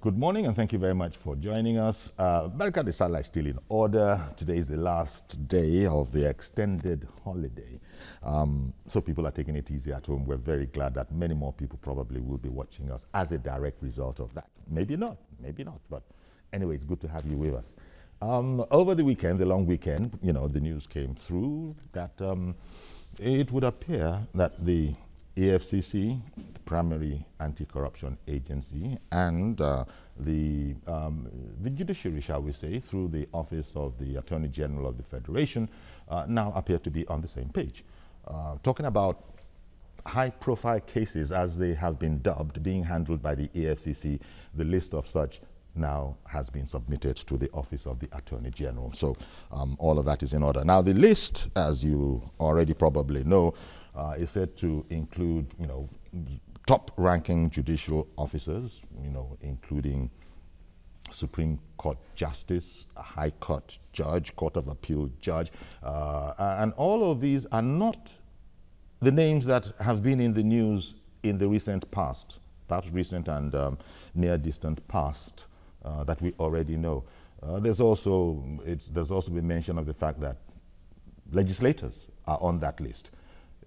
Good morning and thank you very much for joining us. Barika de Sala is still in order. Today is the last day of the extended holiday. So people are taking it easy at home. We're very glad that many more people probably will be watching us as a direct result of that. Maybe not, but anyway, it's good to have you with us. Over the weekend, the long weekend, the news came through that it would appear that the EFCC, the primary anti-corruption agency, and the judiciary, shall we say, through the office of the Attorney General of the Federation, now appear to be on the same page. Talking about high-profile cases, as they have been dubbed, being handled by the EFCC, the list of such now has been submitted to the Office of the Attorney General. So all of that is in order. Now the list, as you already probably know, is said to include, top-ranking judicial officers, including Supreme Court Justice, a High Court Judge, Court of Appeal Judge, and all of these are not the names that have been in the news in the recent past, perhaps recent and near distant past, that we already know. There's also been mention of the fact that legislators are on that list.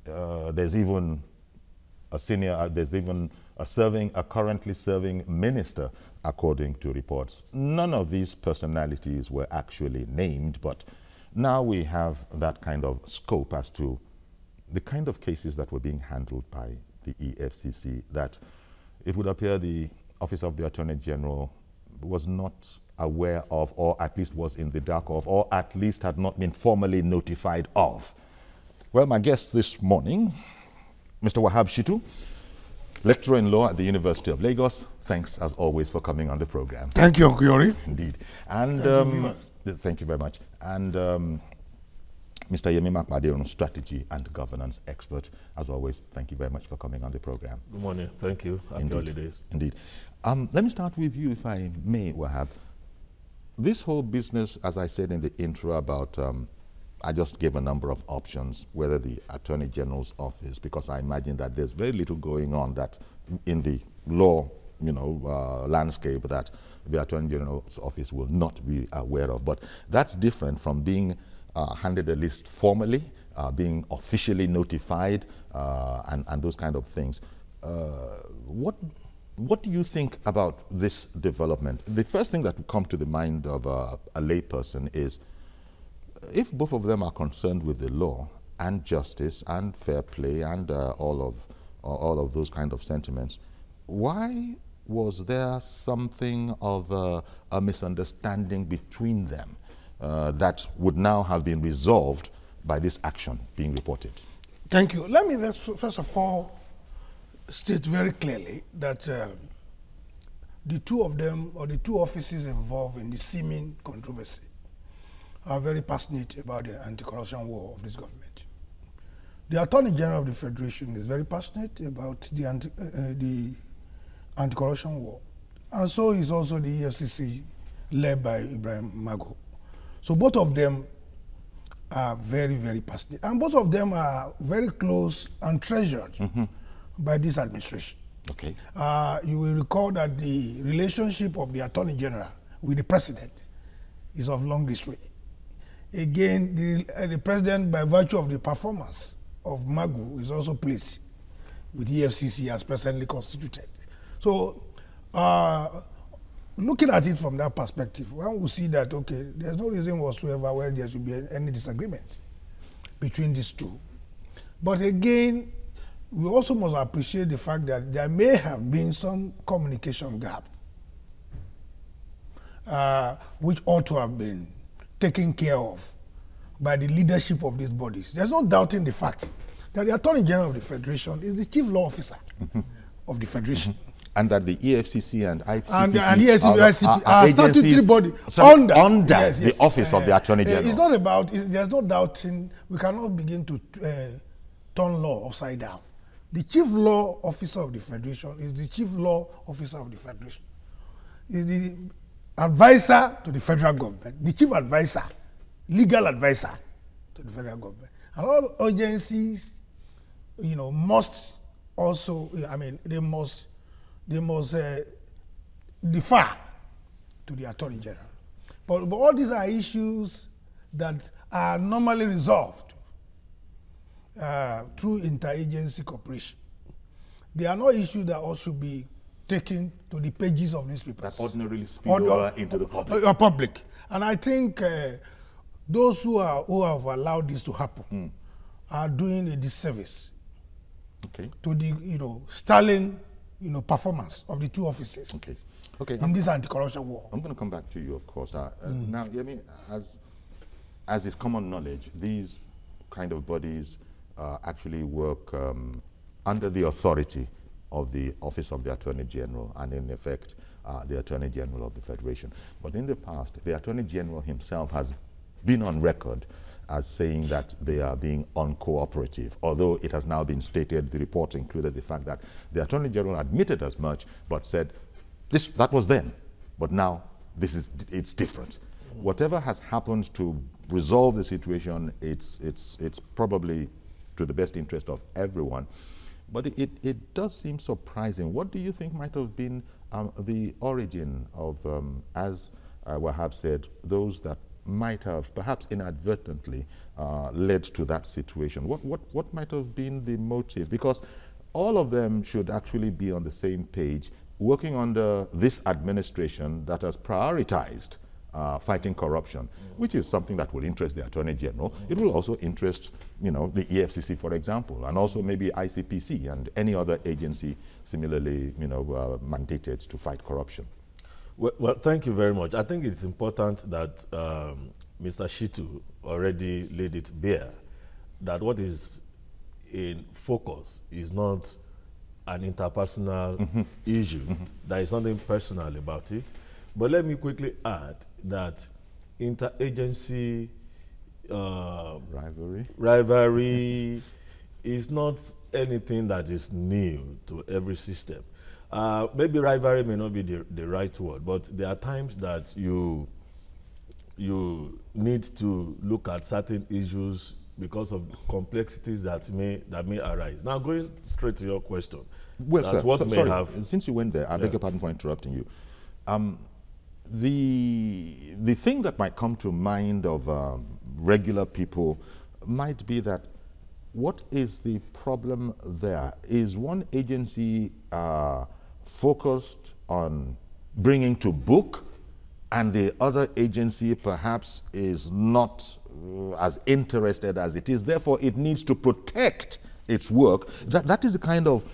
There's even a currently serving minister, according to reports. None of these personalities were actually named, but now we have that kind of scope as to the kind of cases that were being handled by the EFCC, that it would appear the Office of the Attorney General was not aware of, or at least was in the dark of, or at least had not been formally notified of. Well, my guest this morning, Mr. Wahab Shitu, lecturer in law at the University of Lagos. Thanks, as always, for coming on the program. Thank you, Okiori. Indeed. And thank you very much. And Mr. Yemi Makpade, strategy and governance expert. As always, thank you very much for coming on the program. Good morning. Thank you. Happy holidays. Indeed. Let me start with you, if I may, Wahab. This whole business, as I said in the intro about, I just gave a number of options, whether the Attorney General's office, because I imagine that there's very little going on that in the law, landscape that the Attorney General's office will not be aware of. But that's different from being handed a list formally, being officially notified, and those kind of things. What do you think about this development? The first thing that would come to the mind of a layperson is, if both of them are concerned with the law and justice and fair play and all of those kind of sentiments, why was there something of a misunderstanding between them that would now have been resolved by this action being reported? Thank you. Let me first of all state very clearly that the two of them, or the two offices involved in the seeming controversy, are very passionate about the anti-corruption war of this government. The Attorney General of the Federation is very passionate about the anti-corruption war, and so is also the EFCC led by Ibrahim Mago. So both of them are very, very passionate, and both of them are very close and treasured by this administration. Okay. You will recall that the relationship of the Attorney General with the President is of long history. Again, the President, by virtue of the performance of Magu, is also placed with EFCC as presently constituted. So, looking at it from that perspective, one will see that, okay, there's no reason whatsoever where there should be any disagreement between these two. But again, we also must appreciate the fact that there may have been some communication gap, which ought to have been taken care of by the leadership of these bodies. There's no doubting the fact that the Attorney General of the Federation is the chief law officer of the Federation. And that the EFCC and ICPC and ICP are statutory body under the office of the Attorney General. It's not about, there's no doubting, we cannot begin to turn law upside down. The chief law officer of the Federation is the chief law officer of the Federation. Is the advisor to the federal government, the chief advisor, legal advisor to the federal government. And all agencies, must also, they defer to the Attorney General. But all these are issues that are normally resolved through interagency cooperation. They are not issues that also should be taken to the pages of newspapers. That ordinarily spill over into the public. And I think those who have allowed this to happen are doing a disservice to the sterling performance of the two offices in this anti-corruption war. I'm going to come back to you, of course. Now, I mean, as is common knowledge, these kind of bodies actually work under the authority of the Office of the Attorney General and, in effect, the Attorney General of the Federation. But in the past, the Attorney General himself has been on record as saying that they are being uncooperative, although it has now been stated, the report included the fact that the Attorney General admitted as much, but said, that was then, but now it's different. Whatever has happened to resolve the situation, it's probably to the best interest of everyone. But it does seem surprising. What do you think might have been the origin of, as Wahab said, those that might have perhaps inadvertently led to that situation? What might have been the motive? Because all of them should actually be on the same page, working under this administration that has prioritized fighting corruption, which is something that will interest the Attorney General. It will also interest, the EFCC, for example, and also maybe ICPC and any other agency similarly, mandated to fight corruption. Well, thank you very much. I think it's important that Mr. Shitu already laid it bare that what is in focus is not an interpersonal issue. There is nothing personal about it. But let me quickly add that interagency rivalry is not anything that is new to every system. Maybe rivalry may not be the right word, but there are times that you need to look at certain issues because of complexities that may arise. Now, going straight to your question. Well, sir, since you went there, I beg your pardon for interrupting you. The thing that might come to mind of regular people might be that what is the problem there? Is one agency focused on bringing to book and the other agency perhaps is not as interested as it is, therefore it needs to protect its work? That is the kind of,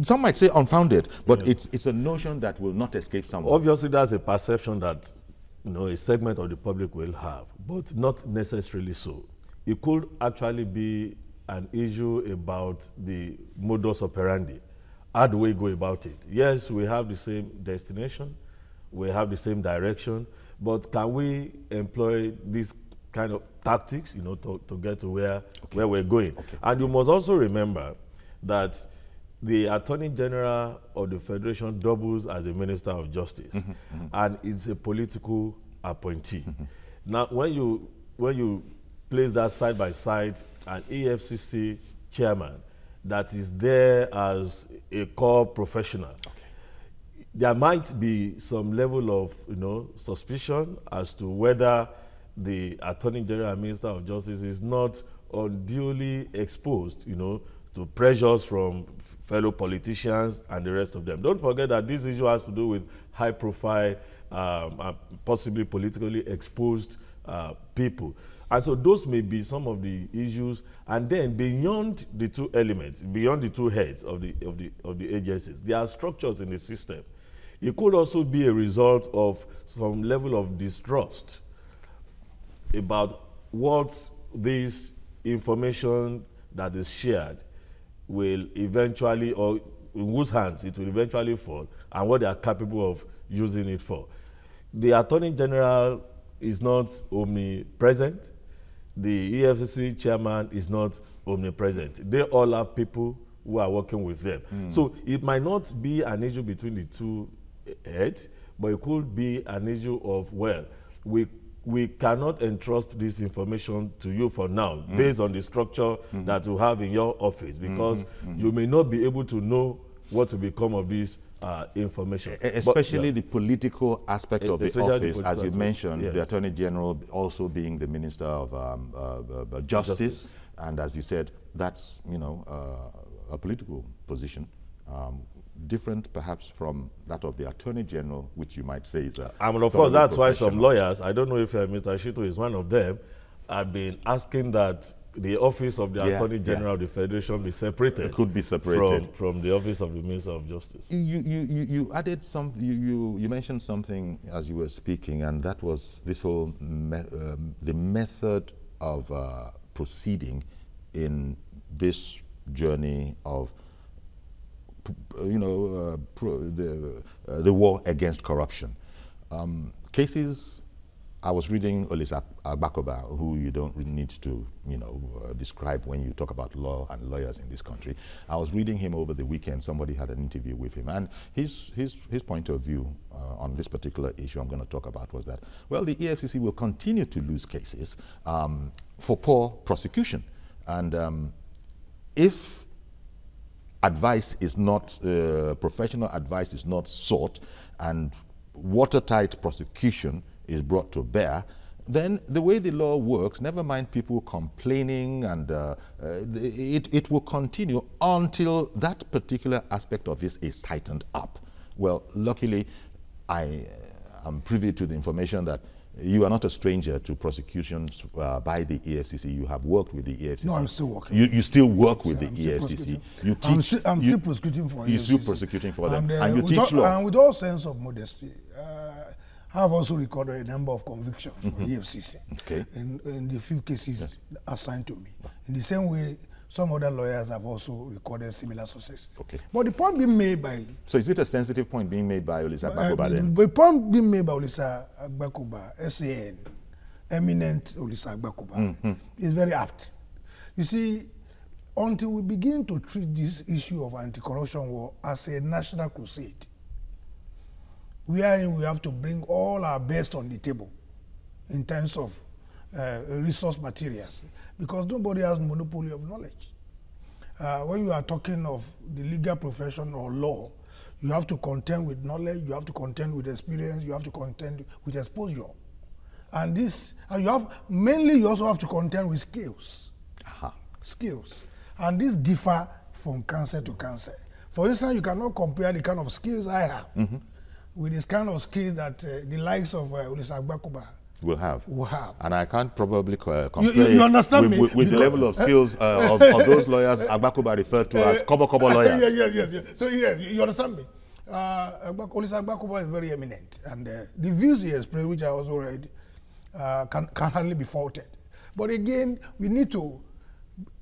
some might say unfounded, but it's a notion that will not escape someone. Obviously, that's a perception that a segment of the public will have, but not necessarily so. It could actually be an issue about the modus operandi. How do we go about it? Yes, we have the same destination, we have the same direction, but can we employ this kind of tactics, to get to where we're going? And you must also remember that the Attorney General of the Federation doubles as a Minister of Justice, and it's a political appointee. Now, when you place that side by side, an EFCC chairman that is there as a core professional, there might be some level of suspicion as to whether the Attorney General and Minister of Justice is not unduly exposed, to pressures from fellow politicians and the rest of them. Don't forget that this issue has to do with high-profile, possibly politically exposed people. And so those may be some of the issues. And then beyond the two elements, beyond the two heads of the agencies, there are structures in the system. It could also be a result of some level of distrust about what this information that is shared will eventually, or in whose hands it will eventually fall, and what they are capable of using it for. The Attorney General is not omnipresent. The EFCC chairman is not omnipresent. They all have people who are working with them. So it might not be an issue between the two heads, but it could be an issue of, well, we cannot entrust this information to you for now, based on the structure that you have in your office, because you may not be able to know what will become of this information. Especially the political aspect of the office, as you mentioned, yes. the Attorney General also being the Minister of Justice, and as you said, that's, you know, a political position, different perhaps from that of the Attorney General, which you might say is a... I mean, of course, that's why some lawyers, I don't know if Mr. Shitu is one of them, have been asking that the office of the Attorney General of the Federation be separated. It could be separated from the office of the Minister of Justice. You added some. You mentioned something as you were speaking, and that was this whole the method of proceeding in this journey of, you know, the war against corruption. Cases. I was reading Olisa Agbakoba, who you don't really need to, you know, describe when you talk about law and lawyers in this country. I was reading him over the weekend. Somebody had an interview with him, and his point of view on this particular issue I'm going to talk about was that, well, the EFCC will continue to lose cases for poor prosecution, and if advice is not professional advice is not sought, and watertight prosecution is brought to bear, then the way the law works, never mind people complaining, and it will continue until that particular aspect of this is tightened up. Well, luckily, I am privy to the information that you are not a stranger to prosecutions by the EFCC. You have worked with the EFCC. No, I'm still working. You still work with the EFCC. You teach. I'm still prosecuting for EFCC. You're still prosecuting for them, and you teach law. And with all sense of modesty, I have also recorded a number of convictions for EFCC in the few cases assigned to me. In the same way, some other lawyers have also recorded similar successes. Okay. But the point being made by... So is it a sensitive point being made by Olisa Agbakoba then? The point being made by Olisa Agbakoba, SAN, eminent Olisa Agbakoba, is very apt. You see, until we begin to treat this issue of anti-corruption war as a national crusade, we have to bring all our best on the table in terms of resource materials, because nobody has monopoly of knowledge. When you are talking of the legal profession or law, you have to contend with knowledge, you have to contend with experience, you have to contend with exposure. And you also have to contend with skills. Skills. And these differ from council to council. For instance, you cannot compare the kind of skills I have with this kind of skills that the likes of Olisa Agbakoba will have. And I can't probably compare you understand me? With the level of skills of those lawyers Agbakoba referred to as kobo lawyers. Yes. So yes, you understand me? Olisa Agbakoba is very eminent, and the views he expressed, which I also read, can hardly be faulted. But again, we need to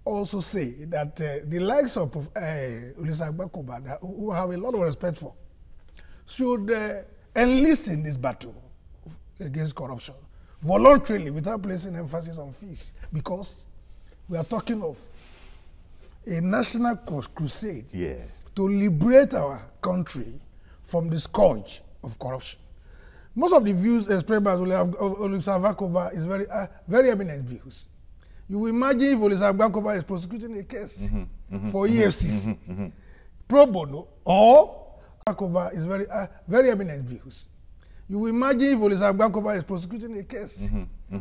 also say that the likes of Olisa Agbakoba, who have a lot of respect for, should enlist in this battle against corruption voluntarily, without placing emphasis on fees, because we are talking of a national crusade to liberate our country from the scourge of corruption. Most of the views expressed by Olisa Agbakoba is very eminent views. You will imagine if Olisa Agbakoba is prosecuting a case for EFCC pro bono, or Agbakoba is very eminent views. You will imagine if Olisa Agbakoba is prosecuting a case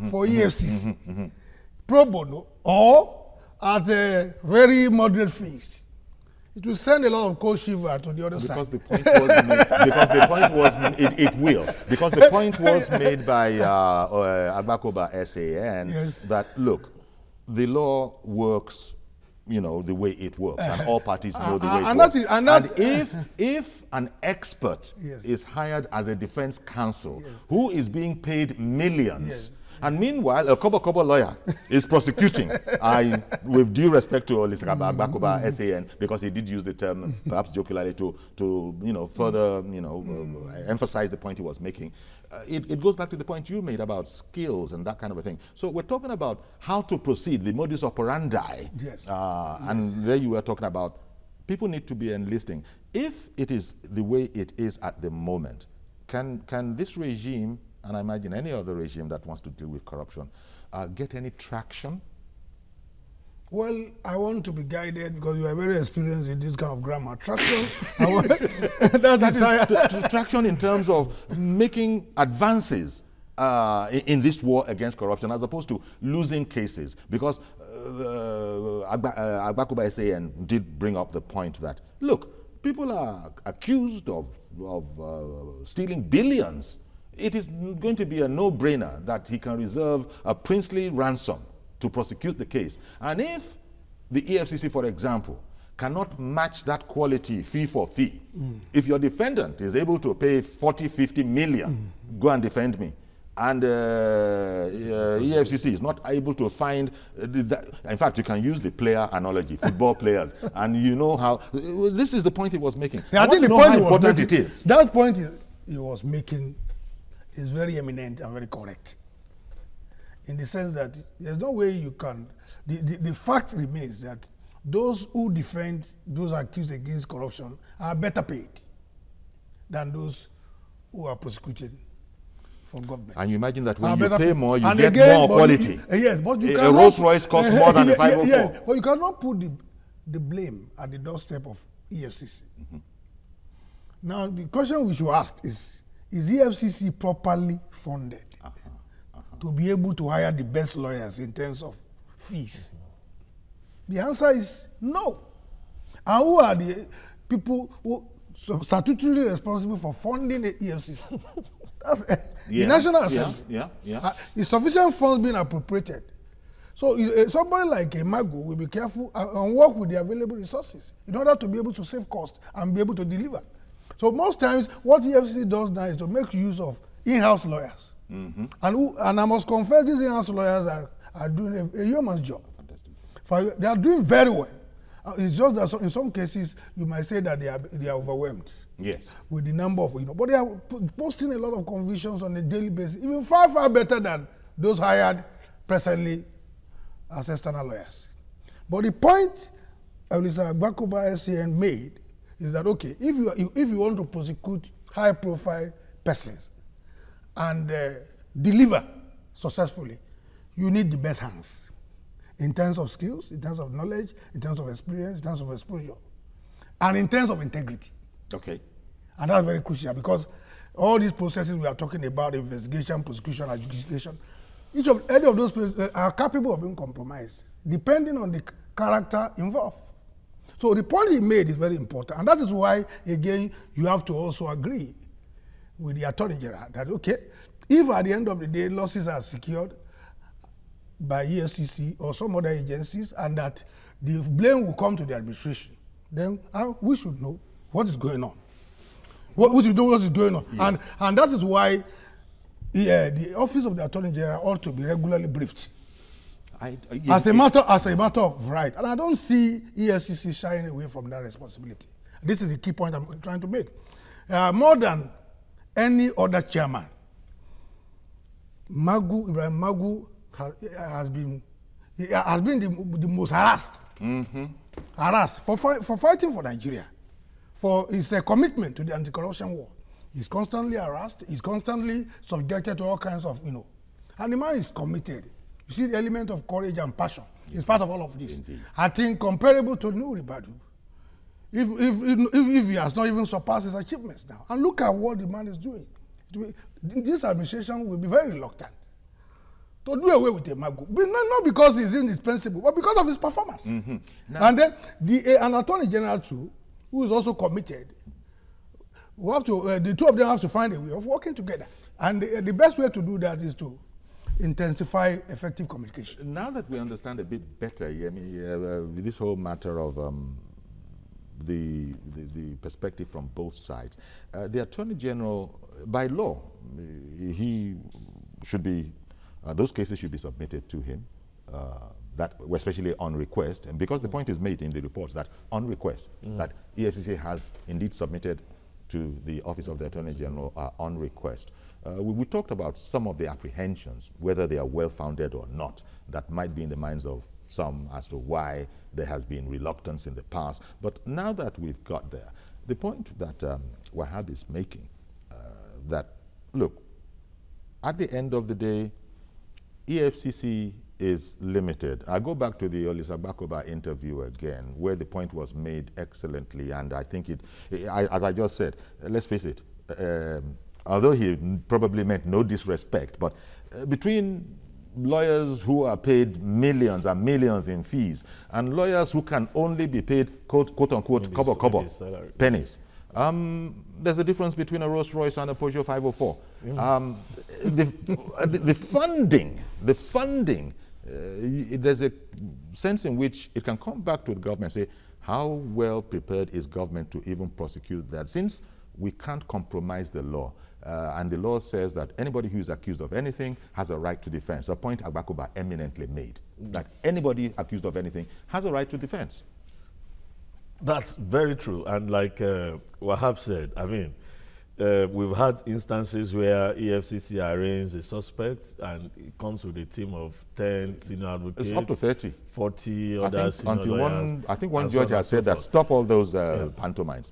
for EFCC pro bono, or at a very moderate fees. It will send a lot of cold shiver to the other side. Because the point was made, because the point was made by Agbakoba SAN that, look, the law works, you know, the way it works, and all parties know the way it works. And if an expert is hired as a defense counsel who is being paid millions, and meanwhile a kobo lawyer is prosecuting, with due respect to Olisa Agbakoba SAN, because he did use the term perhaps jokingly to you know, further, you know, emphasize the point he was making. It goes back to the point you made about skills and that kind of a thing. So we're talking about how to proceed, the modus operandi. And there you were talking about people need to be enlisting. If it is the way it is at the moment, can this regime, and I imagine any other regime that wants to deal with corruption, get any traction? Well, I want to be guided because you are very experienced in this kind of grammar. Traction. That is traction in terms of making advances in this war against corruption, as opposed to losing cases. Because Agbakuba SAN did bring up the point that, look, people are accused of stealing billions. It is going to be a no-brainer that he can reserve a princely ransom to prosecute the case. And if the EFCC, for example, cannot match that quality fee for fee, if your defendant is able to pay 40, 50 million, go and defend me, and EFCC is not able to find that. In fact, you can use the player analogy, football players, and you know how, this is the point he was making. Yeah, I think the point how important it is. That point he was making is very eminent and very correct, in the sense that there's no way you can, the fact remains that those who defend those accused against corruption are better paid than those who are prosecuted for government. And you imagine that when you pay more, you and get again, more quality. Yes, but you a cannot, Rolls Royce costs more than the 504. Yes, but you cannot put the blame at the doorstep of EFCC. Now, the question we should ask is EFCC properly funded to be able to hire the best lawyers in terms of fees? The answer is no. And who are the people who statutorily responsible for funding the EFCC? That's the National Assembly. Is sufficient funds being appropriated? So somebody like a Mago will be careful and work with the available resources in order to be able to save costs and be able to deliver. So most times, what EFCC does now is to make use of in-house lawyers. And I must confess, these in-house lawyers are doing a yeoman's job. They are doing very well. It's just that in some cases, you might say that they are overwhelmed. Yes. With the number of, but they are posting a lot of convictions on a daily basis, even far, far better than those hired presently as external lawyers. But the point Mr. Agbakuba SAN made is that, okay, if you want to prosecute high-profile persons and deliver successfully, you need the best hands in terms of skills, in terms of knowledge, in terms of experience, in terms of exposure, and in terms of integrity. Okay. And that's very crucial because all these processes we are talking about, investigation, prosecution, adjudication, any of those processes are capable of being compromised, depending on the character involved. So the point he made is very important, and that is why, again, you have to also agree with the Attorney General that, okay, if at the end of the day losses are secured by EFCC or some other agencies and that the blame will come to the administration, then we should know what is going on. What is going on. Yes. And that is why the Office of the Attorney General ought to be regularly briefed. As a matter of right. And I don't see EFCC shying away from that responsibility. This is the key point I'm trying to make. More than any other chairman, Ibrahim Magu has been the most harassed. Harassed for fighting for Nigeria. For his commitment to the anti-corruption war. He's constantly harassed. He's constantly subjected to all kinds of, And the man is committed. You see the element of courage and passion. It's part of all of this. Indeed. I think comparable to Nuri Badu. If he has not even surpassed his achievements now. And look at what the man is doing. This administration will be very reluctant to do away with Magu. Not because he's indispensable, but because of his performance. And then an Attorney General too, who is also committed, the two of them have to find a way of working together. And the best way to do that is to intensify effective communication. Now that we understand a bit better, this whole matter of the perspective from both sides, the Attorney General, by law, he should be, those cases should be submitted to him, that especially on request, and because the point is made in the reports that on request, that EFCC has indeed submitted to the Office of the Attorney General on request. We talked about some of the apprehensions, whether they are well-founded or not, that might be in the minds of some as to why there has been reluctance in the past. But now that we've got there, the point that Wahab is making, that, look, at the end of the day, EFCC is limited. I go back to the Olisa Bakoba interview again, where the point was made excellently, and I think as I just said, let's face it, although he probably meant no disrespect, but between lawyers who are paid millions and millions in fees and lawyers who can only be paid quote unquote kobo pennies, there's a difference between a Rolls Royce and a Peugeot 504. The funding, there's a sense in which it can come back to the government and say, how well prepared is government to even prosecute that? Since we can't compromise the law, and the law says that anybody who is accused of anything has a right to defense, a point Agbakoba eminently made, that anybody accused of anything has a right to defense. That's very true. And like Wahab said, I mean, we've had instances where EFCC arraigns a suspect and it comes with a team of 10 senior advocates. It's up to 30. 40 other senior lawyers. I think one judge has said that stop all those pantomimes.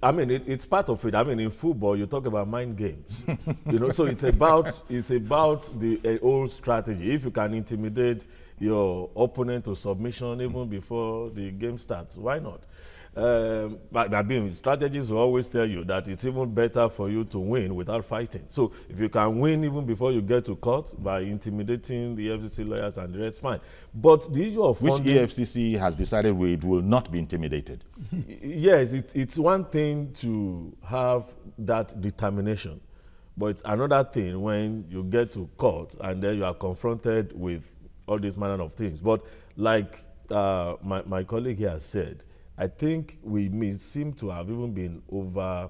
I mean, it's part of it. I mean, in football, you talk about mind games. You know, so it's about the old strategy. If you can intimidate your opponent to submission even before the game starts, why not? But I mean, strategists will always tell you that it's even better for you to win without fighting. So if you can win even before you get to court by intimidating the EFCC lawyers and the rest, fine. But the issue of funding, which EFCC has decided it will not be intimidated. Yes, it's one thing to have that determination, but it's another thing when you get to court and then you are confronted with all these manner of things. But like my colleague here said, I think we may seem to have even been over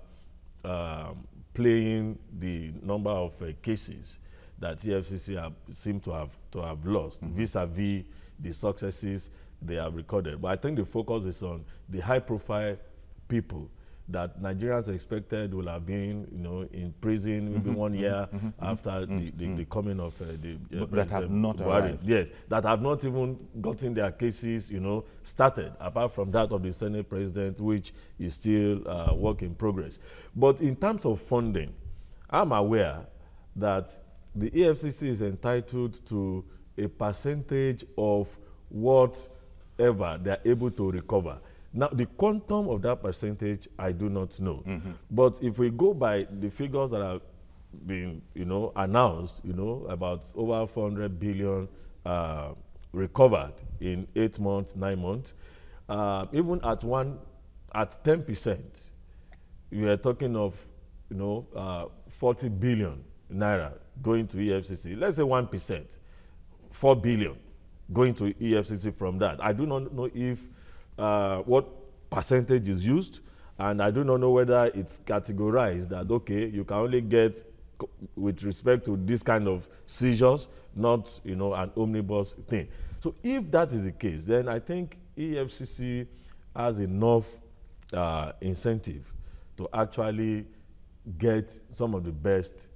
playing the number of cases that EFCC seem to have lost vis-a-vis the successes they have recorded. But I think the focus is on the high-profile people that Nigerians expected will have been, you know, in prison maybe 1 year after the coming of the that have not arrived. Yes, that have not even gotten their cases, you know, started, apart from that of the Senate President, which is still work in progress. But in terms of funding, I'm aware that the EFCC is entitled to a percentage of whatever they're able to recover. Now, the quantum of that percentage, I do not know. But if we go by the figures that have been, you know, announced, you know, about over 400 billion recovered in 8 months, 9 months, even at 10%, we are talking of, you know, 40 billion naira going to EFCC. Let's say 1%, 4 billion going to EFCC from that. I do not know if what percentage is used, and I do not know whether it's categorized that, okay, you can only get with respect to this kind of seizures, not, you know, an omnibus thing. So if that is the case, then I think EFCC has enough incentive to actually get some of the best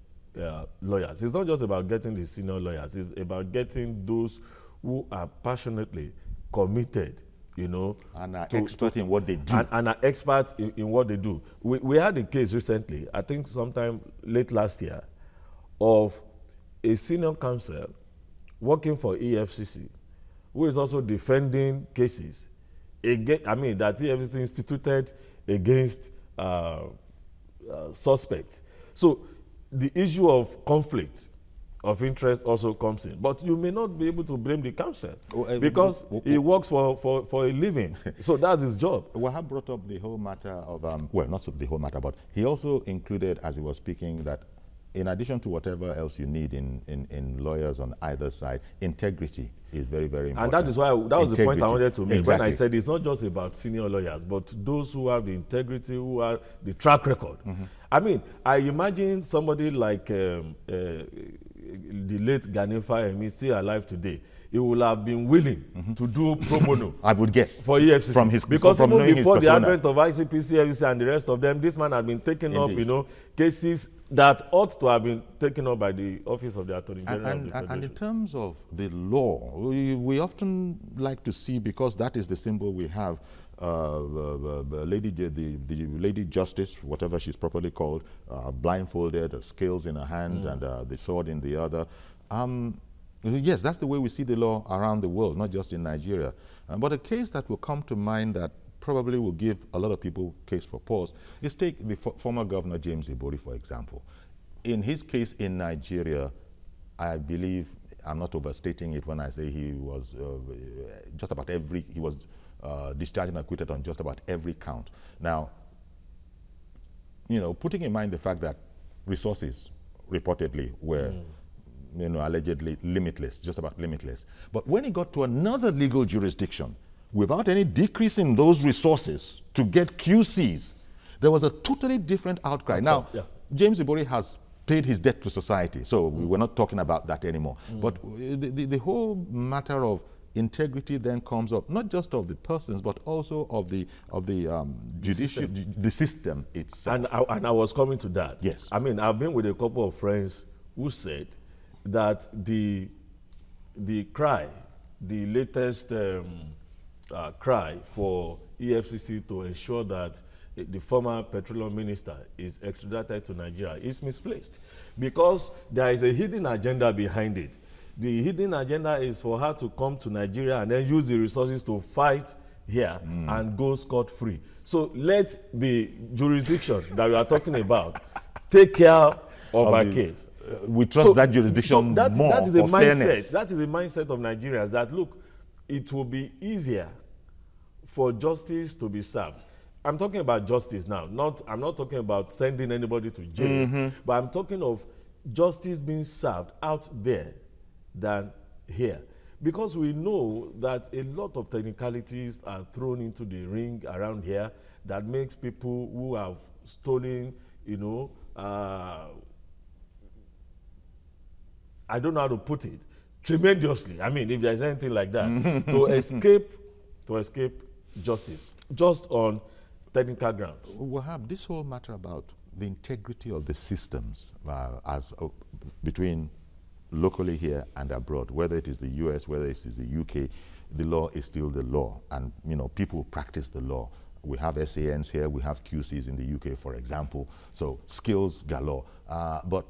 lawyers. It's not just about getting the senior lawyers, it's about getting those who are passionately committed, you know, and are expert in what they do. And are experts in what they do. We had a case recently, I think sometime late last year, of a senior counsel working for EFCC, who is also defending cases against, I mean, that EFCC instituted against suspects. So the issue of conflict of interest also comes in. But you may not be able to blame the counsel because he works for a living. So that's his job. Wahab brought up the whole matter of, well, not the whole matter, but he also included, as he was speaking, that in addition to whatever else you need in lawyers on either side, integrity is very, very important. And that is why, that was the point I wanted to make. Exactly. When I said it's not just about senior lawyers, but those who have the integrity, who have the track record. I mean, I imagine somebody like the late Ghanaian Fayemi, still alive today, he will have been willing to do pro bono. I would guess. For EFCC. From his, because from even before the advent of ICPC, EFCC, and the rest of them, this man had been taking up, you know, cases that ought to have been taken up by the Office of the Attorney General of the Federation. And in terms of the law, we often like to see, because that is the symbol we have, the lady justice, whatever she's properly called, blindfolded, scales in her hand and the sword in the other. Yes, that's the way we see the law around the world, not just in Nigeria. But a case that will come to mind that probably will give a lot of people case for pause is take the former Governor James Ibori, for example. In his case in Nigeria, I believe, I'm not overstating it when I say he was discharged and acquitted on just about every count. Now, putting in mind the fact that resources reportedly were allegedly limitless, just about limitless. But when he got to another legal jurisdiction, without any decrease in those resources to get QCs, there was a totally different outcry. Now, James Ibori has paid his debt to society, so we're not talking about that anymore. But the whole matter of integrity then comes up, not just of the persons, but also of the system itself. And I was coming to that. Yes. I mean, I've been with a couple of friends who said that the latest cry for EFCC to ensure that the former petroleum minister is extradited to Nigeria is misplaced, because there is a hidden agenda behind it. The hidden agenda is for her to come to Nigeria and then use the resources to fight here and go scot-free. So let the jurisdiction that we are talking about take care of our case. We trust that jurisdiction more that is a mindset. Fairness. That is a mindset of Nigerians that, look, it will be easier for justice to be served. I'm talking about justice now. I'm not talking about sending anybody to jail, but I'm talking of justice being served out there than here. Because we know that a lot of technicalities are thrown into the ring around here that makes people who have stolen, I don't know how to put it, tremendously. I mean, if there's anything like that, to escape justice, just on technical grounds. Wahab, this whole matter about the integrity of the systems between locally here and abroad, whether it is the US, whether it is the UK, the law is still the law, and people practice the law. We have SANs here, we have QCs in the UK, for example, so skills galore. But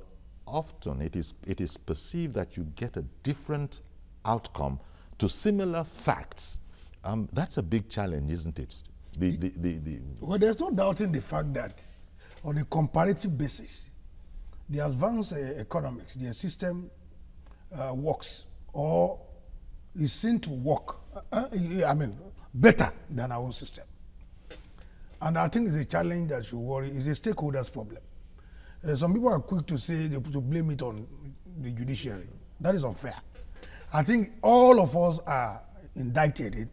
often it is perceived that you get a different outcome to similar facts. That's a big challenge, isn't it? Well, there's no doubting the fact that on a comparative basis, the advanced economics, their system works or is seen to work, better than our own system. And I think it's a challenge that should worry. It's a stakeholders problem. Some people are quick to say to blame it on the judiciary. That is unfair. I think all of us are indicted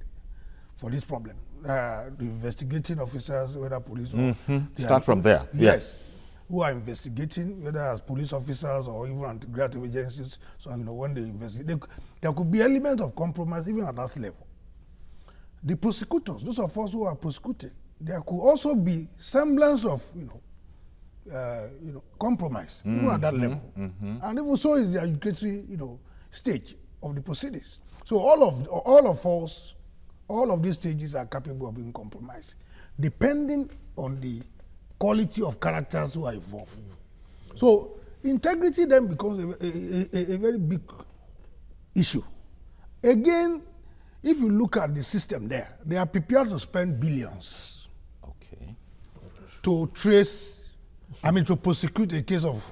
for this problem. The investigating officers, whether police or... Start from there. Yes. Who are investigating, whether as police officers or even anti-graft agencies. So, when they investigate, there could be elements of compromise even at that level. The prosecutors, those of us who are prosecuting, there could also be semblance of, compromise, even at that level. And even so is the educatory, stage of the proceedings. So all of these stages are capable of being compromised, depending on the quality of characters who are involved. So integrity then becomes a very big issue. Again, if you look at the system there, they are prepared to spend billions to to prosecute a case of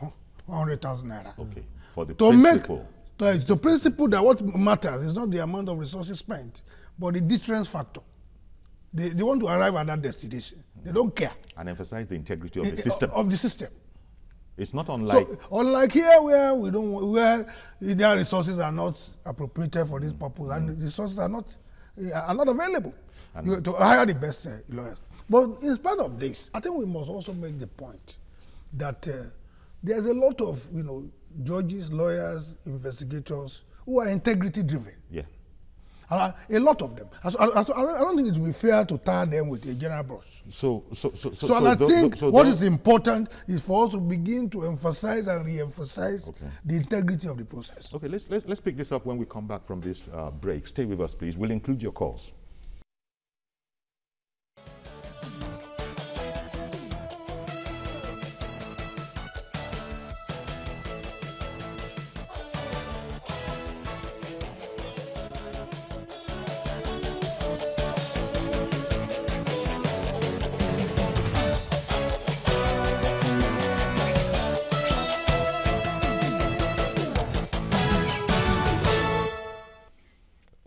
100,000 naira. Okay, for the principle. The principle that what matters is not the amount of resources spent, but the deterrence factor. They want to arrive at that destination. They don't care. And emphasize the integrity of the system. Of the system. It's not unlike... So, unlike here where their resources are not appropriated for this purpose and the resources are not available to hire the best lawyers. But in spite of this, I think we must also make the point that there's a lot of judges, lawyers, investigators who are integrity driven. Yeah. And a lot of them. I don't think it would be fair to tar them with a general brush. So I think what is important is for us to begin to emphasize and re-emphasize the integrity of the process. Okay, let's pick this up when we come back from this break. Stay with us, please. We'll include your calls.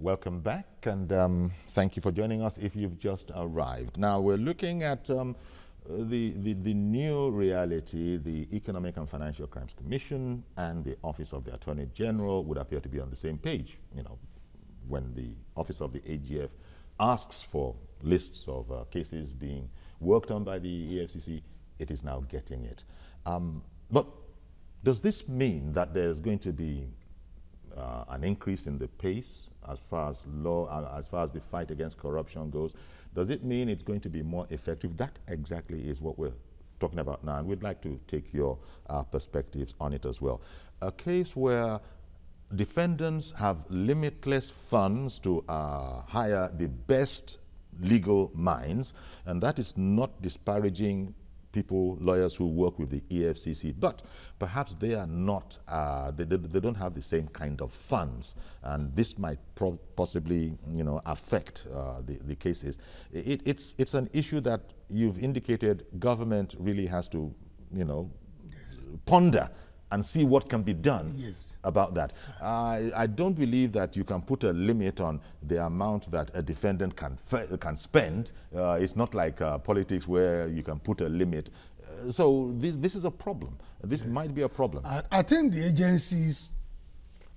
welcome back, and thank you for joining us if you've just arrived. Now, we're looking at the new reality. The Economic and Financial Crimes Commission and the Office of the Attorney General would appear to be on the same page. You know, when the Office of the AGF asks for lists of cases being worked on by the EFCC, it is now getting it. But does this mean that there's going to be an increase in the pace as far as the fight against corruption goes? Does it mean it's going to be more effective? That exactly is what we're talking about now, and we'd like to take your perspectives on it as well. A case where defendants have limitless funds to hire the best legal minds, and that is not disparaging people, lawyers who work with the EFCC, but perhaps they are not, they don't have the same kind of funds, and this might possibly, you know, affect the cases. It's an issue that you've indicated government really has to, you know, ponder and see what can be done about that. I don't believe that you can put a limit on the amount that a defendant can spend. It's not like politics where you can put a limit. So this is a problem. This might be a problem. I think the agencies,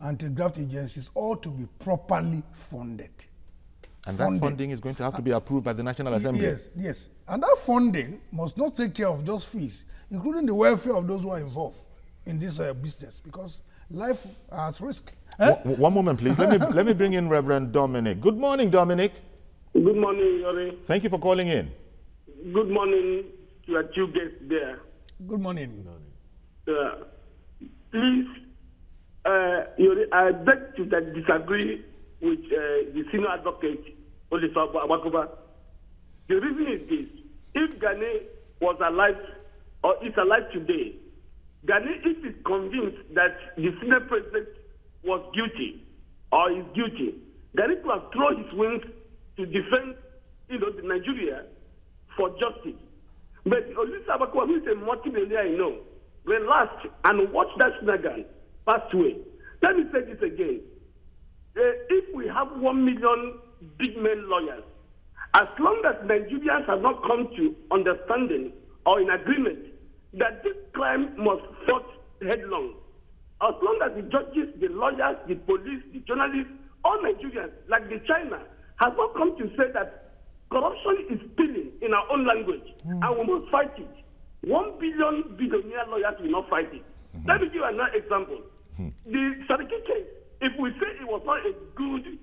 anti-graft agencies, ought to be properly funded. And that funding is going to have to be approved by the National Assembly. Yes, yes. And that funding must not take care of just fees, including the welfare of those who are involved in this business, because life at risk. One moment, please. Let me bring in Reverend Dominic. Good morning, Dominic. Good morning, Yori. Thank you for calling in. Good morning to your two guests there. Good morning. Please, Yori, I beg to disagree with the senior advocate, Olisa Abakoba. The reason is this: if Ghani was alive or is alive today, Ghani, if is convinced that the senior president was guilty or is guilty, Ghani could have thrown his wings to defend, the Nigeria for justice. But Olisa Abakowa, who is a multi-millionaire, relaxed and watched that shenanigan pass away. Let me say this again. If we have 1 million big men lawyers, as long as Nigerians have not come to understanding or in agreement that this crime must fought headlong, as long as the judges, the lawyers, the police, the journalists, all Nigerians, like the China, have not come to say that corruption is spilling in our own language, and we must fight it. 1 billion billionaire lawyers will not fight it. Let me give another example. The Sadiki case, if we say it was not a good,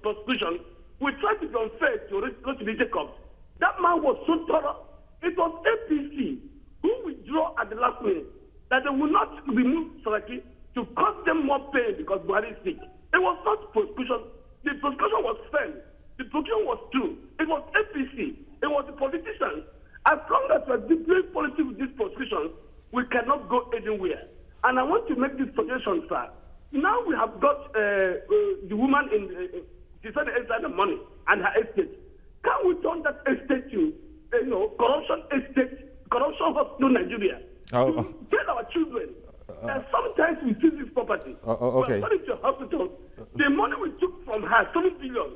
prosecution, we try to be unfair to Rotimi Jacobs. That man was so thorough. It was APC who withdraw at the last minute that they will not remove Saraki to cause them more pain because Buhari is sick. It was not prosecution. The prosecution was fair. The prosecution was true. It was APC. It was the politicians. As long as we are doing politics with these prosecutions, we cannot go anywhere. And I want to make this suggestion, sir. Now we have got the woman she said inside the money and her estate. Can we turn that estate to, corruption estate, corruption hospital Nigeria? To tell our children that sometimes we see this property. Okay. We're going to hospital. The money we took from her, 7 billion,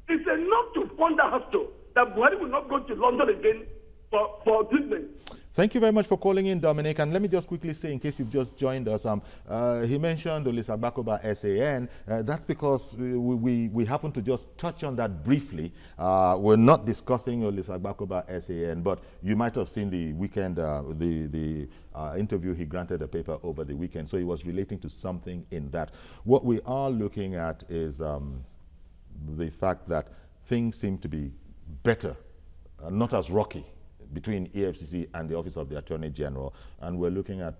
is enough to fund the hospital. That Buhari will not go to London again for treatment. Thank you very much for calling in, Dominic. And let me just quickly say, in case you've just joined us, he mentioned Olisa Abakoba SAN. That's because we happen to just touch on that briefly. We're not discussing Olisa Abakoba SAN, but you might have seen the weekend, the interview he granted a paper over the weekend. So he was relating to something in that. What we are looking at is the fact that things seem to be better, not as rocky, between EFCC and the Office of the Attorney General, and we're looking at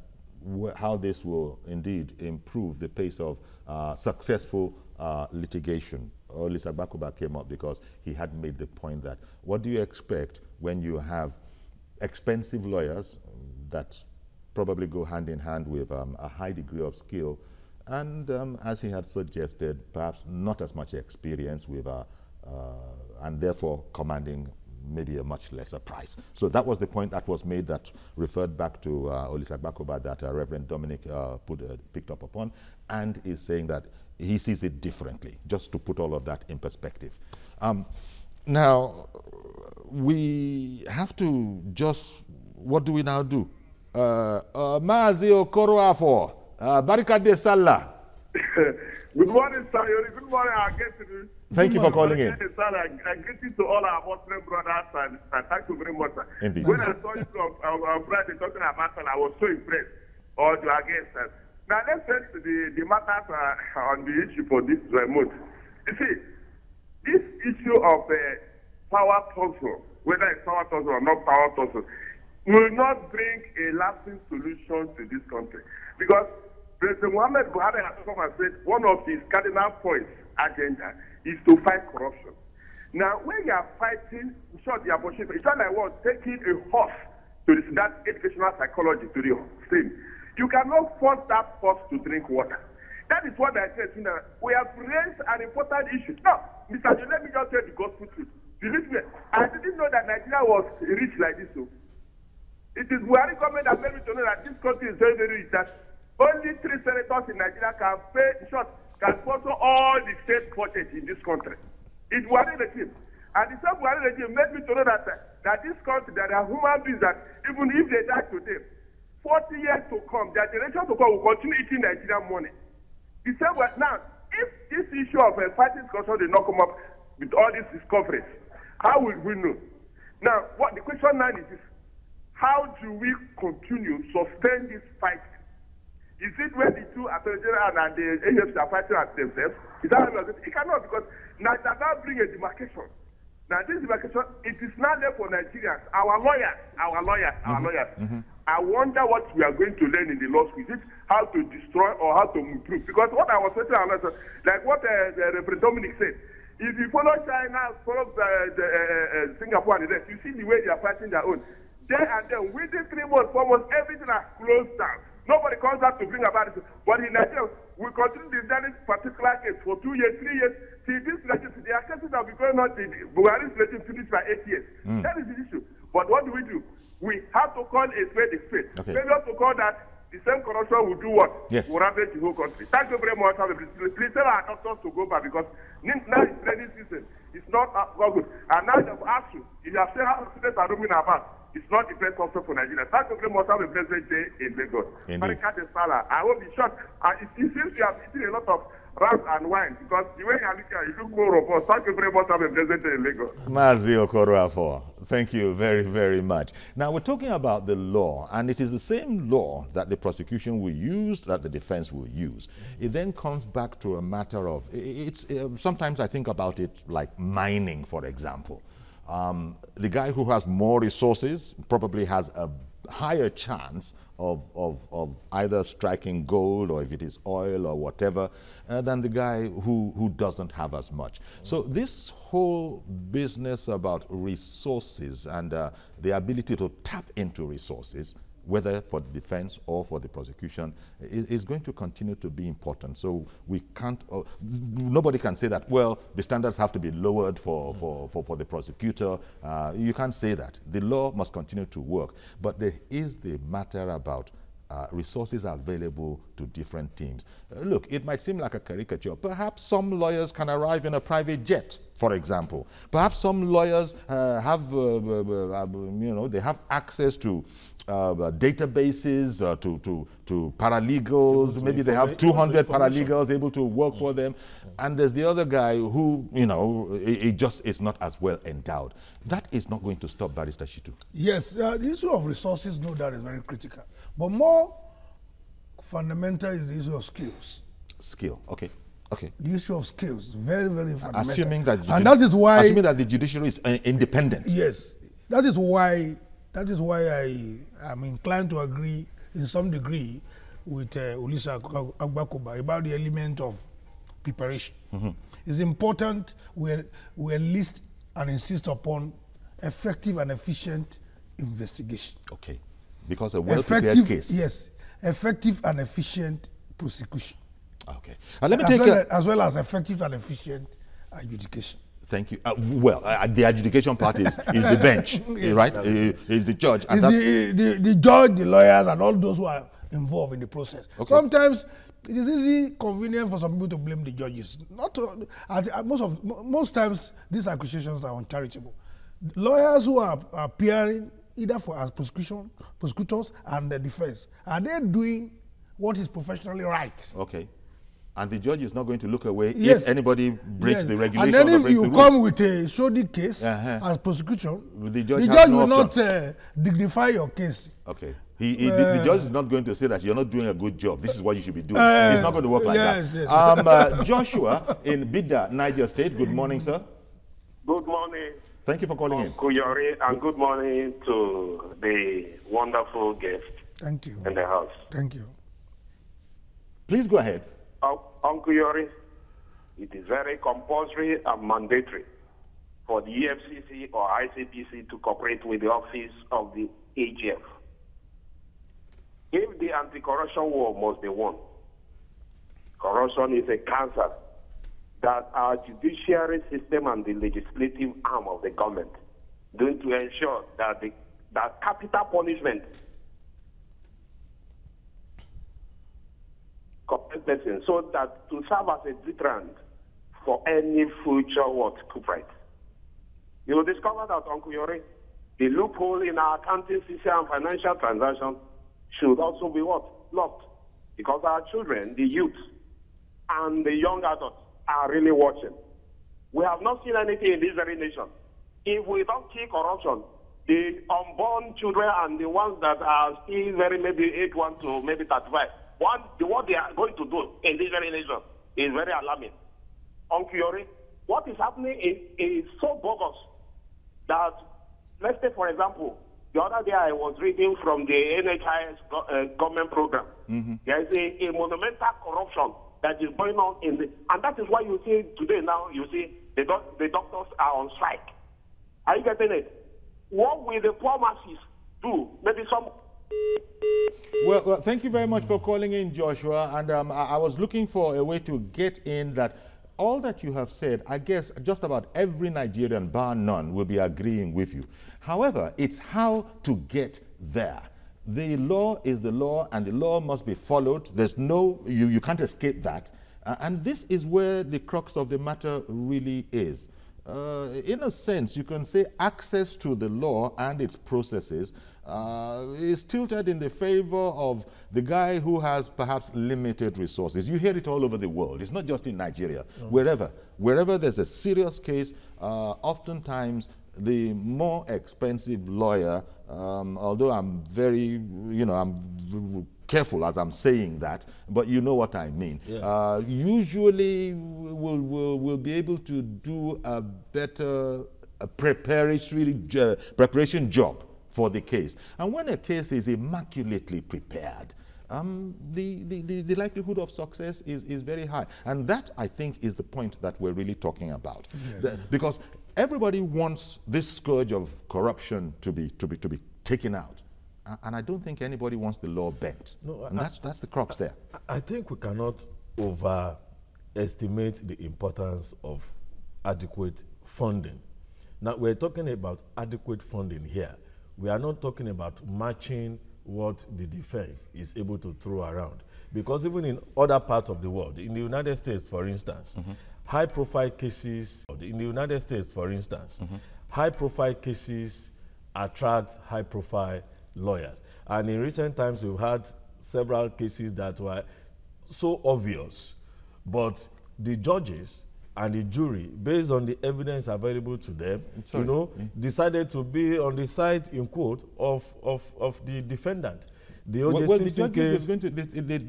how this will indeed improve the pace of successful litigation. Olisa Abakoba came up because he had made the point that what do you expect when you have expensive lawyers that probably go hand in hand with a high degree of skill, and as he had suggested, perhaps not as much experience with, and therefore commanding maybe a much lesser price. So that was the point that was made that referred back to Olisa Agbakoba that Reverend Dominic picked up upon, and is saying that he sees it differently, just to put all of that in perspective. Now, we have to just, what do we now do? Maazi Okoroafo, Barika de Salah. Good morning, Sayori. Good morning, our guest. Thank you for calling in. I greet you to all our Muslim brothers, and thank you very much. Indeed. When I saw you on Friday talking about Salah, I was so impressed. Or to our guests. Now let's get to the matters on the issue for this month. You see, this issue of power tussle, whether it's power tussle or not power tussle, will not bring a lasting solution to this country. Because President Muhammad Buhari has come and said one of his cardinal points agenda is to fight corruption. Now, when you are fighting, it's not like what, taking a horse to that educational psychology to the stream. You cannot force that horse to drink water. That is what I said. We have raised an important issue. Now, Mr. Joe, let me just tell the gospel truth. Believe me, I didn't know that Nigeria was rich like this. So it is Buhari government that made me to know that this country is very, very rich. That only 3 senators in Nigeria can pay, can sponsor all the state budget in this country. It's Buhari regime. And the same Buhari regime made me to know that this country, there are human beings that even if they die today, 40 years to come, their generation to come will continue eating Nigerian money. The same way, now, if this issue of fighting corruption did not come up with all these discoveries, how will we know? Now, what the question now is this: how do we continue sustain this fight? Is it when the two Attorney General and the AGF are fighting at themselves? Is that how it cannot, because now that now bring a demarcation. Now this demarcation, it is not there for Nigerians. Our lawyers. I wonder what we are going to learn in the law school. Is it how to destroy or how to improve? Because what I was saying, like what Reverend Dominic said, if you follow China, follow Singapore and the rest, you see the way they are fighting their own. There and then, within 3 months, almost everything has closed down. Nobody comes out to bring about it. But in Nigeria, we continue to this particular case for 2 years, 3 years. See, this regime, the cases that will be going on, the Buhari's regime finished by 8 years. That is the issue. But what do? We have to call a spade a spade. Okay. Maybe have to call that the same corruption will do what? Yes. Will ravage the whole country. Thank you very much. Please tell our doctors to go back, because now it's training season. It's not good. And now they've asked you, if you have said how students are roaming about, it's not the best option for Nigeria. Thank you very much. Have a blessed day in Lagos. I will be short. It seems you have eaten a lot of rice and wine, because the way you look more robust. Thank you very much. Have a blessed day in Lagos. Maazi Okoroafo, thank you very, very much. Now, we're talking about the law, and it is the same law that the prosecution will use, that the defense will use. It then comes back to a matter of, sometimes I think about it like mining, for example. The guy who has more resources probably has a higher chance of either striking gold, or if it is oil or whatever, than the guy who doesn't have as much. So this whole business about resources and the ability to tap into resources, whether for the defense or for the prosecution, is going to continue to be important. So we can't, nobody can say that, well, the standards have to be lowered for the prosecutor. You can't say that. The law must continue to work. But there is the matter about resources available to different teams. Look, it might seem like a caricature. Perhaps some lawyers can arrive in a private jet, for example. Perhaps some lawyers have, they have access to databases, to paralegals. Maybe they have 200 paralegals able to work for them. And there's the other guy who, is not as well endowed. That is not going to stop Barrister Shitu. Yes, the issue of resources, no doubt, is very critical. But more fundamental is the issue of skills. Skill, okay. Okay. The issue of skills, very, very fundamental. Assuming that assuming that the judiciary is independent. Yes, that is why I am inclined to agree in some degree with Olisa Agbakoba about the element of preparation. It's important we enlist and insist upon effective and efficient investigation. Okay, because a well-prepared case. Yes, effective and efficient prosecution. Okay. Let me as well as effective and efficient adjudication. Thank you. The adjudication part is the bench, right? Is the judge. And the judge, the lawyers, and all those who are involved in the process. Okay. Sometimes it is easy, convenient for some people to blame the judges. Most times these accusations are uncharitable. Lawyers who are appearing either as prosecutors and the defense, are they doing what is professionally right? Okay. And the judge is not going to look away Yes. if anybody breaks the regulations. And then or if you the come rules. with a shoddy case as prosecution, the judge will not dignify your case. Okay. The judge is not going to say that you're not doing a good job. This is what you should be doing. It's not going to work like that. Yes. Joshua in Bida, Niger State. Good morning, sir. Good morning. Thank you for calling in. Kuyori, and good morning to the wonderful guest. Thank you. In the house. Thank you. Please go ahead. Uncle Yori, it is very compulsory and mandatory for the EFCC or ICPC to cooperate with the office of the AGF. If the anti-corruption war must be won, corruption is a cancer that our judiciary system and the legislative arm of the government doing to ensure that that capital punishment person, so that to serve as a deterrent for any future culprit. You will discover that, Uncle Yori, the loophole in our accounting system and financial transactions should also be locked, because our children, the youth, and the young adults are really watching. We have not seen anything in this very nation. If we don't kill corruption, the unborn children and the ones that are still maybe 81 to maybe 35, what they are going to do in this very nation is very alarming. Uncle Yori, what is happening is so bogus that, let's say, for example, the other day I was reading from the NHIS government program. There is a monumental corruption that is going on and that is why you see today now, you see the doctors are on strike. Are you getting it? What will the poor masses do? Maybe some... Well, thank you very much for calling in, Joshua. And I was looking for a way to get in that all that you have said, I guess just about every Nigerian, bar none, will be agreeing with you. However, it's how to get there. The law is the law, and the law must be followed. There's no, you can't escape that. And this is where the crux of the matter really is. In a sense, you can say access to the law and its processes is tilted in the favor of the guy who has perhaps limited resources. You hear it all over the world. It's not just in Nigeria. Wherever there's a serious case, oftentimes the more expensive lawyer, although I'm very, I'm careful as I'm saying that, but you know what I mean. Yeah. Usually we'll be able to do a better preparation job for the case. And when a case is immaculately prepared, the likelihood of success is very high. And that, I think, is the point that we're really talking about. Yeah. Because everybody wants this scourge of corruption to be taken out. And I don't think anybody wants the law bent. No, and that's the crux there. I think we cannot overestimate the importance of adequate funding. Now, we're talking about adequate funding here. We are not talking about matching what the defense is able to throw around. Because even in other parts of the world, in the United States, for instance, high-profile cases, high-profile cases attract high-profile lawyers. And in recent times, we've had several cases that were so obvious, but the judges and the jury, based on the evidence available to them, decided to be on the side, in quote, of the defendant. The O.J. Simpson case,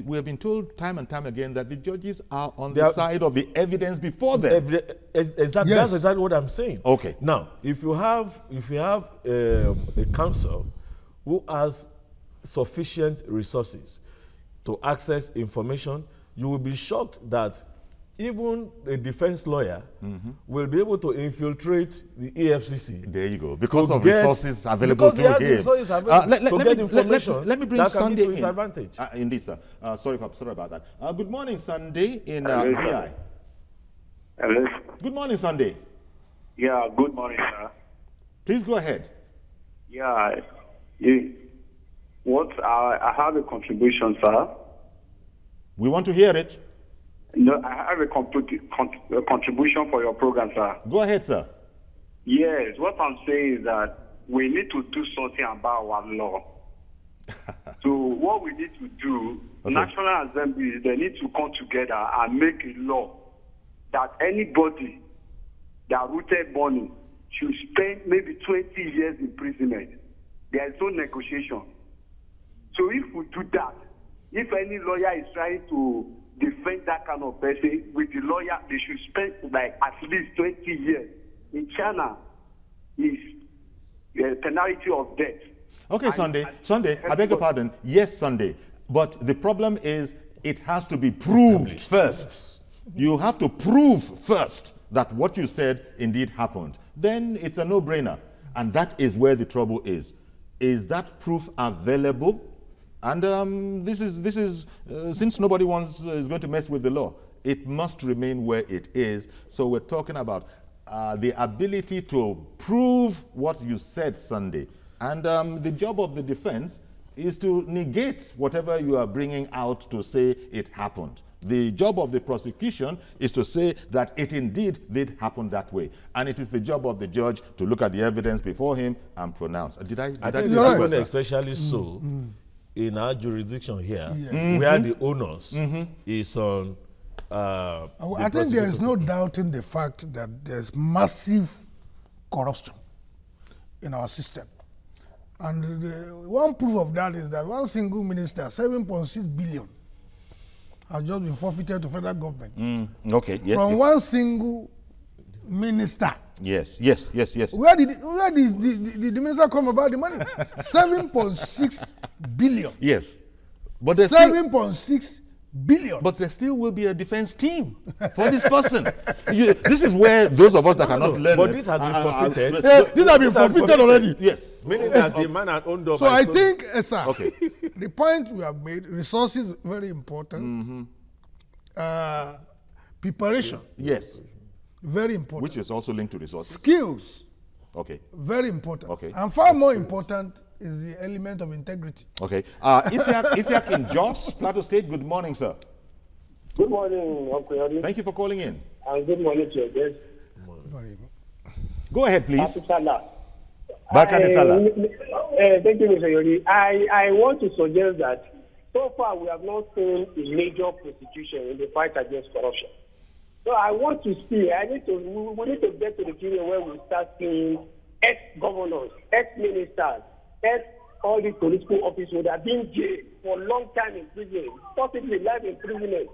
we have been told time and time again that the judges are on the side of the evidence before them. That's exactly what I'm saying. Okay. Now, if you have a counsel who has sufficient resources to access information, you will be shocked that even a defense lawyer will be able to infiltrate the EFCC. There you go. Because of resources available to him. Let me bring Sunday in. Advantage. Indeed, sir. Sorry about that. Good morning, Sunday in VI. Hello. Good morning, Sunday. Yeah, good morning, sir. Please go ahead. Yeah, I have a contribution, sir. We want to hear it. No, I have a contribution for your program, sir. Go ahead, sir. Yes, what I'm saying is that we need to do something about our law. So what we need to do, National Assembly, they need to come together and make a law that anybody that rooted money should spend maybe 20 years imprisonment. There is no negotiation. So if we do that, if any lawyer is trying to defend that kind of person with the lawyer, they should spend like at least 20 years. In China, is a penalty of death. Okay, Sunday, I beg your pardon. Yes, Sunday. But the problem is it has to be proved first. You have to prove first that what you said indeed happened. Then it's a no-brainer. And that is where the trouble is. Is that proof available? And this is since nobody is going to mess with the law, it must remain where it is. So we're talking about the ability to prove what you said, Sunday. And the job of the defense is to negate whatever you are bringing out to say it happened. The job of the prosecution is to say that it indeed did happen that way. And it is the job of the judge to look at the evidence before him and pronounce. I think it's especially so in our jurisdiction here, where the onus is on I think there is no doubting the fact that there's massive corruption in our system. And the one proof of that is that one single minister, 7.6 billion, has just been forfeited to federal government. Okay, yes. From one single minister. Yes. Where did the minister come about the money? 7.6 billion. Yes. But 7.6 billion. But there still will be a defense team for this person. This is where those of us that cannot learn. But these have been forfeited. These have been forfeited already. Yes. Meaning that the man had owned up. So I think, sir, the point we have made, resources very important. Preparation. Yes. Very important. Which is also linked to resources. Skills. Okay. Very important. Okay. And far more important is the element of integrity. Okay. Isiak in Jos, Plateau State. Good morning, sir. Good morning, Uncle Yori. Thank you for calling in. And good morning to your guest. Good morning. Go ahead, please. Happy Salah. Barkani Salah. Thank you, Mr. Yori. I want to suggest that so far we have not seen a major prosecution in the fight against corruption. So I want to see, we need to get to the period where we start seeing ex-governors, ex-ministers, all the political officers that have been jailed for a long time in prison, possibly life imprisonment,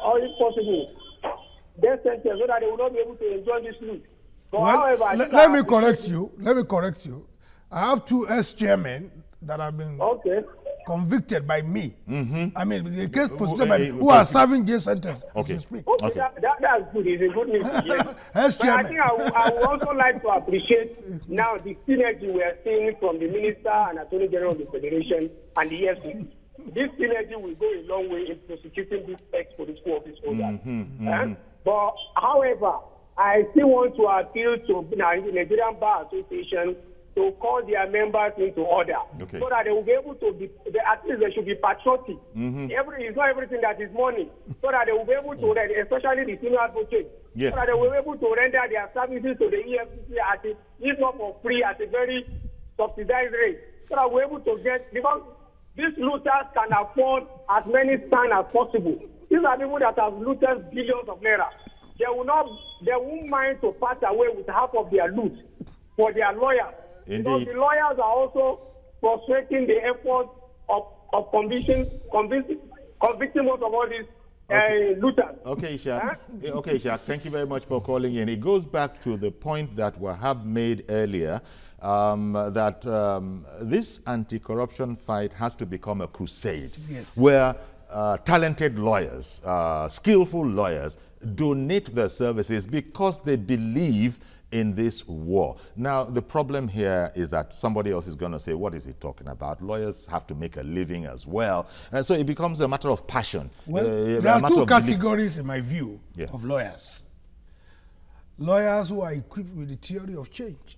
or if possible, death sentence, so that they will not be able to enjoy this loot. But well, however, let me correct you. I have two ex-chairmen that have been convicted by me. I mean, the case prosecuted by me, who are serving jail sentence. Okay. As we speak. Okay. That's good. It's a good news to hear. But I think I would also like to appreciate now the synergy we are seeing from the Minister and Attorney General of the Federation and the EFCC. This synergy will go a long way in prosecuting this ex-political office holder. But however, I still want to appeal to the Nigerian Bar Association to call their members into order, so that they will be able to be, at least they should be patriotic. It's not everything that is money, so that they will be able to, especially the senior advocates, so that they will be able to render their services to the EFCC if not for free, at a very subsidized rate, so that we're able to get, because these looters can afford as many signs as possible. These are people that have looted billions of naira. They won't mind to pass away with half of their loot for their lawyers. Indeed. Because the lawyers are also frustrating the efforts of convicting most of all these looters. Okay, Ishaq. Okay, Ishaq. Thank you very much for calling in. It goes back to the point that Wahab made earlier, that this anti-corruption fight has to become a crusade, where talented lawyers, skillful lawyers, donate their services because they believe in this war. Now, the problem here is that somebody else is going to say, what is he talking about? Lawyers have to make a living as well. And so it becomes a matter of passion. Well, there are two categories, in my view, of lawyers. lawyers who are equipped with the theory of change,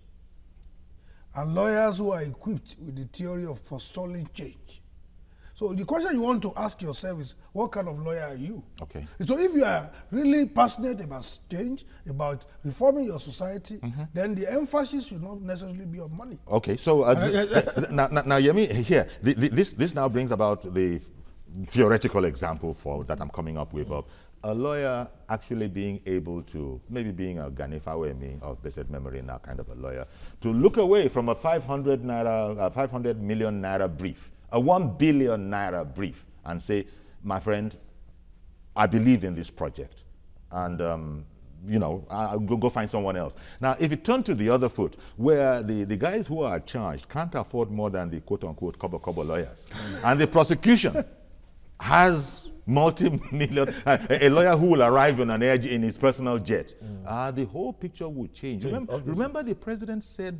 and lawyers who are equipped with the theory of forestalling change. So the question you want to ask yourself is, what kind of lawyer are you? Okay. So if you are really passionate about change, about reforming your society, then the emphasis should not necessarily be on money. Okay, so now, Yemi, here, this now brings about the theoretical example that I'm coming up with of a lawyer actually being able to, maybe being a Ganefawemi of blessed memory now kind of a lawyer, to look away from a 500 million naira brief, a 1 billion naira brief, and say, my friend, I believe in this project, and you know, I'll go find someone else. Now, if you turn to the other foot, where the guys who are charged can't afford more than the quote-unquote kobo lawyers, and the prosecution has multi-million, a lawyer who will arrive on an air in his personal jet, the whole picture will change. Remember the president said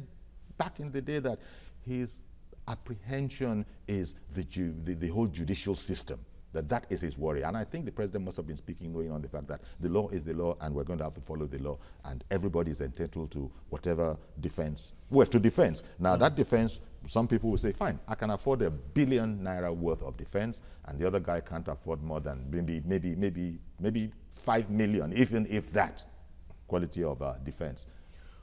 back in the day that his apprehension is the whole judicial system, that is his worry. And I think the president must have been speaking knowing on the fact that the law is the law and we're going to have to follow the law, and everybody is entitled to whatever defense, to defense. Now that defense, some people will say, fine, I can afford a 1 billion naira worth of defense, and the other guy can't afford more than maybe 5 million, even if that quality of defense.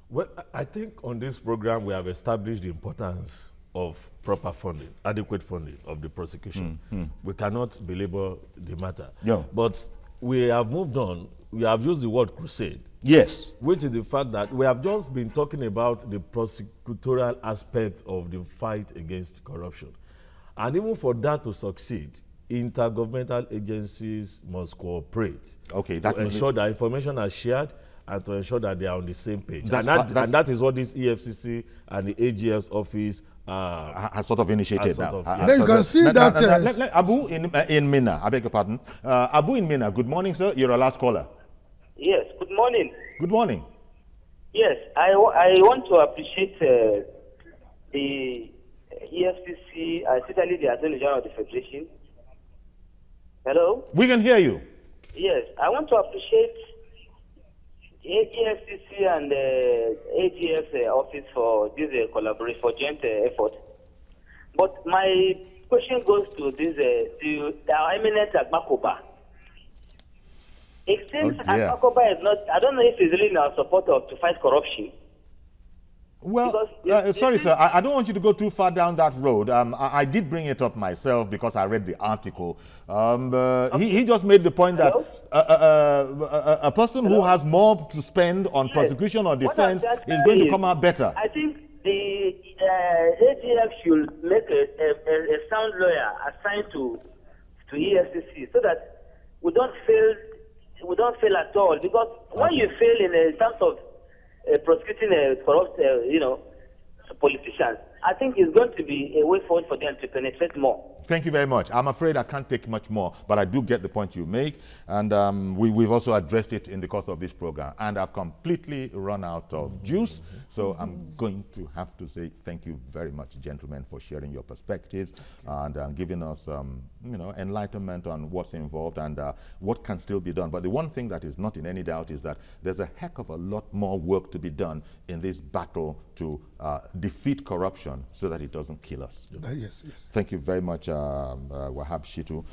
Well, I think on this program we have established the importance of proper funding, adequate funding of the prosecution. We cannot belabor the matter. Yeah. But we have moved on. We have used the word crusade. Yes. Which is the fact that we have just been talking about the prosecutorial aspect of the fight against corruption. And even for that to succeed, intergovernmental agencies must cooperate to ensure that information are shared and to ensure that they are on the same page. And that is what this EFCC and the AGF's office has sort of initiated now. Then you can see that... Abu in Minna, I beg your pardon. Abu in Minna, good morning, sir. You're our last caller. Yes, good morning. Good morning. Yes, I want to appreciate the EFCC, especially the Attorney General of the Federation. Hello? We can hear you. Yes, I want to appreciate EFCC and the AGF office for this collaboration, for joint effort. But my question goes to this, to the eminent Agbakoba. It seems Agbakoba is not, I don't know if he's really in our support to fight corruption. Well, sorry, sir, I don't want you to go too far down that road. I did bring it up myself because I read the article. He just made the point that a person who has more to spend on prosecution or defense is going to come out better. I think the AGF should make a sound lawyer assigned to EFCC so that we don't fail at all. Because when you fail in terms of prosecuting corrupt, politicians, I think it's going to be a way forward for them to penetrate more. Thank you very much. I'm afraid I can't take much more, but I do get the point you make, and we've also addressed it in the course of this program, and I've completely run out of juice, so I'm going to have to say thank you very much, gentlemen, for sharing your perspectives and giving us, enlightenment on what's involved and what can still be done. But the one thing that is not in any doubt is that there's a heck of a lot more work to be done in this battle to defeat corruption so that it doesn't kill us. Yes. Thank you very much, Wahab Shitu,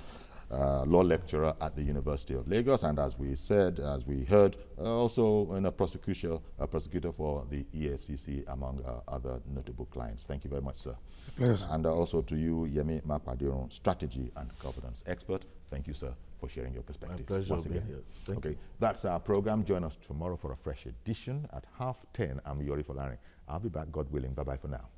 law lecturer at the University of Lagos, and as we heard, also a prosecutor for the EFCC, among other notable clients. Thank you very much, sir. Pleasure. And also to you, Yemi Mapadiron, strategy and governance expert. Thank you, sir, for sharing your perspectives. My pleasure once again. Thank you. That's our program. Join us tomorrow for a fresh edition at 10:30. I'm Yori Folani. I'll be back, God willing. Bye-bye for now.